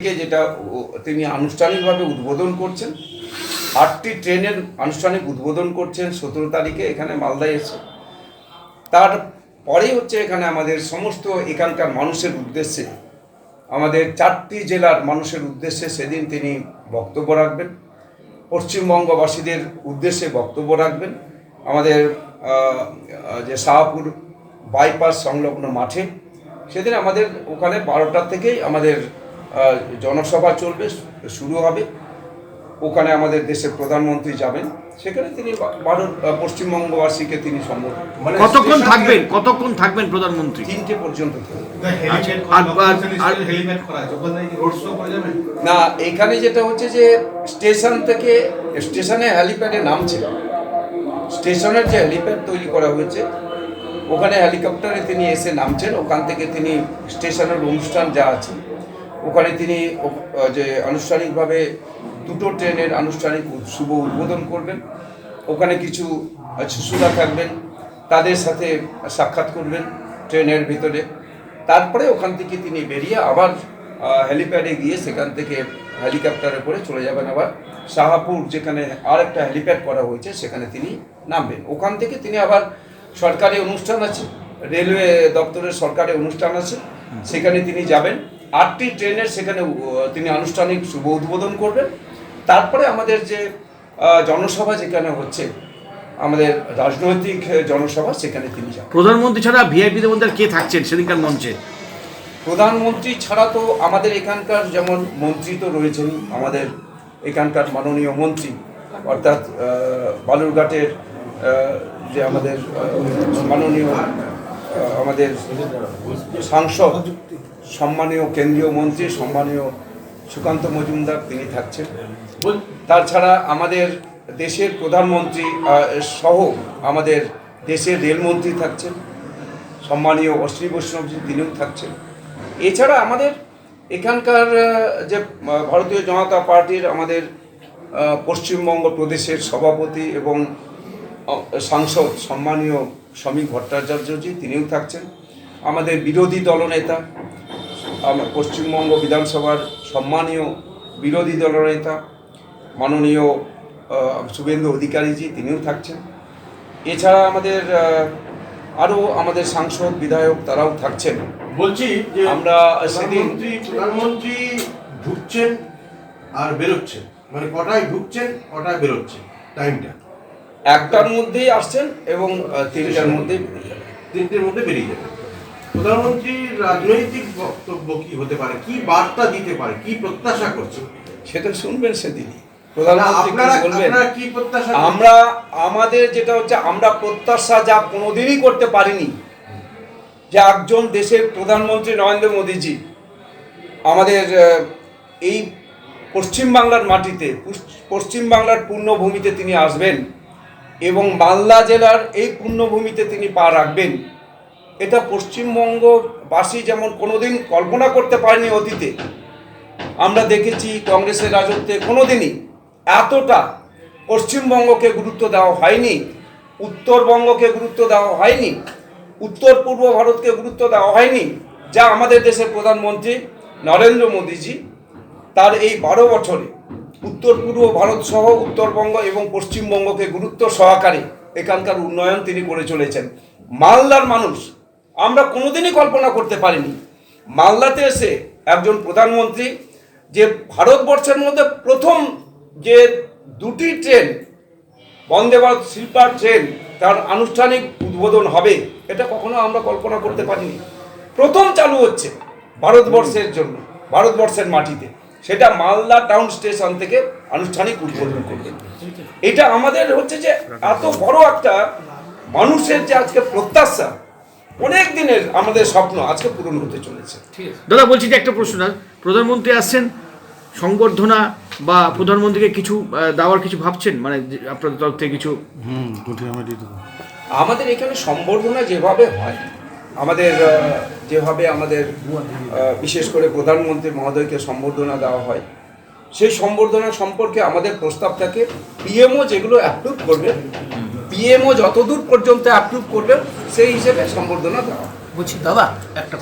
যেটা তিনি আনুষ্ঠানিকভাবে উদ্বোধন করছেন, 8টি ট্রেনের আনুষ্ঠানিক উদ্বোধন করছেন 17 তারিখে এখানে মালদায় এসে। তারপরেই হচ্ছে এখানে আমাদের সমস্ত এখানকার মানুষের উদ্দেশ্যে, আমাদের 4টি জেলার মানুষের উদ্দেশ্যে সেদিন তিনি বক্তব্য রাখবেন, পশ্চিমবঙ্গবাসীদের উদ্দেশ্যে বক্তব্য রাখবেন। আমাদের যে শাহপুর বাইপাস সংলগ্ন মাঠে সেদিন আমাদের ওখানে 12টা থেকেই আমাদের জনসভা চলবে, শুরু হবে। ওখানে আমাদের দেশের প্রধানমন্ত্রী যাবেন, সেখানে তিনি পশ্চিমবঙ্গবাসীকে তিনি সম্বোধন। কতক্ষণ থাকবেন প্রধানমন্ত্রী? 3টে পর্যন্ত। না, এখানে যেটা হচ্ছে যে স্টেশনে হেলিপ্যাডে নামছে, স্টেশনের যে হেলিপ্যাড তৈরি করা হয়েছে ওখানে হেলিকপ্টারে তিনি এসে নামছেন। ওখান থেকে তিনি স্টেশনের অনুষ্ঠান যা আছে ওখানে তিনি যে আনুষ্ঠানিকভাবে 2টো ট্রেনের আনুষ্ঠানিক শুভ উদ্বোধন করবেন। ওখানে কিছু শিশুরা থাকবেন, তাদের সাথে সাক্ষাৎ করবেন ট্রেনের ভিতরে। তারপরে ওখান থেকে তিনি বেরিয়ে আবার হেলিপ্যাডে গিয়ে সেখান থেকে হেলিকপ্টারে করে চলে যাবেন আবার শাহপুর, যেখানে আরেকটা হেলিপ্যাড করা হয়েছে সেখানে তিনি নামবেন। ওখান থেকে তিনি আবার সরকারি অনুষ্ঠান আছে, রেলওয়ে দপ্তরের সরকারি অনুষ্ঠান আছে, সেখানে তিনি যাবেন। 8টি ট্রেনের সেখানে তিনি আনুষ্ঠানিক শুভ উদ্বোধন করবেন। তারপরে আমাদের যে জনসভা যেখানে হচ্ছে, আমাদের রাজনৈতিক জনসভা, সেখানে তিনি যাবেন। প্রধানমন্ত্রী ছাড়া ভিআইপিদের মধ্যে কে থাকছেন সেদিনকার মঞ্চে? প্রধানমন্ত্রী ছাড়া তো আমাদের এখানকার যেমন মন্ত্রী তো রয়েছেন, আমাদের এখানকার মাননীয় মন্ত্রী, অর্থাৎ বালুরঘাটের যে আমাদের মাননীয় আমাদের সাংসদ, সম্মানীয় কেন্দ্রীয় মন্ত্রী সম্মানীয় সুকান্ত মজুমদার, তিনি থাকছেন। তাছাড়া আমাদের দেশের প্রধানমন্ত্রী সহ আমাদের দেশের রেলমন্ত্রী থাকছেন, সম্মানীয় অশ্বিনী বৈষ্ণবজি, তিনিও থাকছেন। এছাড়া আমাদের এখানকার যে ভারতীয় জনতা পার্টির আমাদের পশ্চিমবঙ্গ প্রদেশের সভাপতি এবং সাংসদ সম্মানীয় শ্রমিক ভট্টাচার্যজি, তিনিও থাকছেন। আমাদের বিরোধী দলনেতা, পশ্চিমবঙ্গ বিধানসভার সম্মানীয় বিরোধী দলনেতা মাননীয় শুভেন্দু অধিকারীজি, তিনিও থাকছেন। এছাড়া আমাদের আরও আমাদের সাংসদ বিধায়ক তারাও থাকছেন। বলছি যে আমরা সেদিন প্রধানমন্ত্রী ঢুকছেন আর বেরোচ্ছেন, মানে কটায় ঢুকছেন কটায় বেরোচ্ছেন, টাইমটা 1টার মধ্যেই আসছেন এবং 3টার মধ্যে 3টের মধ্যে বেরিয়ে যাবেন। প্রধানমন্ত্রীর রাজনৈতিক বক্তব্য কি হতে পারে, কি বার্তা দিতে পারে, কি প্রত্যাশা করছে সেটা শুনবেন সেদিনই। প্রধানমন্ত্রী বলবেন। কি প্রত্যাশা? আমরা আমাদের যেটা হচ্ছে, আমরা প্রত্যাশা যা কোনোদিনই করতে পারিনি, যে একজন দেশের প্রধানমন্ত্রী নরেন্দ্র মোদীজি আমাদের এই পশ্চিমবাংলার মাটিতে, পশ্চিমবাংলার পূর্ণভূমিতে তিনি আসবেন এবং মালদা জেলার এই পূর্ণভূমিতে তিনি পা রাখবেন। এটা পশ্চিমবঙ্গবাসী যেমন কোনোদিন কল্পনা করতে পারেনি অতীতে। আমরা দেখেছি কংগ্রেসের রাজত্বে কোনোদিনই এতটা পশ্চিমবঙ্গকে গুরুত্ব দেওয়া হয়নি, উত্তরবঙ্গকে গুরুত্ব দেওয়া হয়নি, উত্তর পূর্ব ভারতকে গুরুত্ব দেওয়া হয়নি, যা আমাদের দেশের প্রধানমন্ত্রী নরেন্দ্র মোদীজি তার এই 12 বছরে উত্তর পূর্ব ভারত সহ উত্তরবঙ্গ এবং পশ্চিমবঙ্গকে গুরুত্ব সহকারে এখানকার উন্নয়ন তিনি করে চলেছেন। মালদার মানুষ আমরা কোনোদিনই কল্পনা করতে পারিনি, মালদাতে এসে একজন প্রধানমন্ত্রী যে ভারতবর্ষের মধ্যে প্রথম যে 2টি train, Vande Bharat sleeper train, তার আনুষ্ঠানিক উদ্বোধন হবে, এটা কখনো আমরা কল্পনা করতে পারিনি। প্রথম চালু হচ্ছে ভারতবর্ষের জন্য, ভারতবর্ষের মাটিতে, সেটা মালদা টাউন স্টেশন থেকে আনুষ্ঠানিক উদ্বোধন করবে। এটা আমাদের হচ্ছে যে এত বড় একটা মানুষের যে আজকে প্রত্যাশা, অনেক দিনের আমাদের স্বপ্ন আজকে পূরণ হতে চলেছে। দাদা বলছি যে একটা প্রশ্ন, প্রধানমন্ত্রী আসছেন, সংবর্ধনা বা প্রধানমন্ত্রীকে কিছু দেওয়ার কিছু ভাবছেন, মানে আপনাদের তরফ থেকে কিছু? আমাদের এখানে সম্বর্ধনা যেভাবে হয়, আমাদের যেভাবে আমাদের বিশেষ করে প্রধানমন্ত্রী মহোদয়কে সম্বর্ধনা দেওয়া হয়, সেই সম্বর্ধনা সম্পর্কে আমাদের প্রস্তাব থাকে। পিএমও যেগুলো অ্যাপ্রুভ করবে, পিএমও যতদূর পর্যন্ত অ্যাপ্রুভ করবে সেই হিসেবে সম্বর্ধনা দেওয়া। বলছি দাদা একটা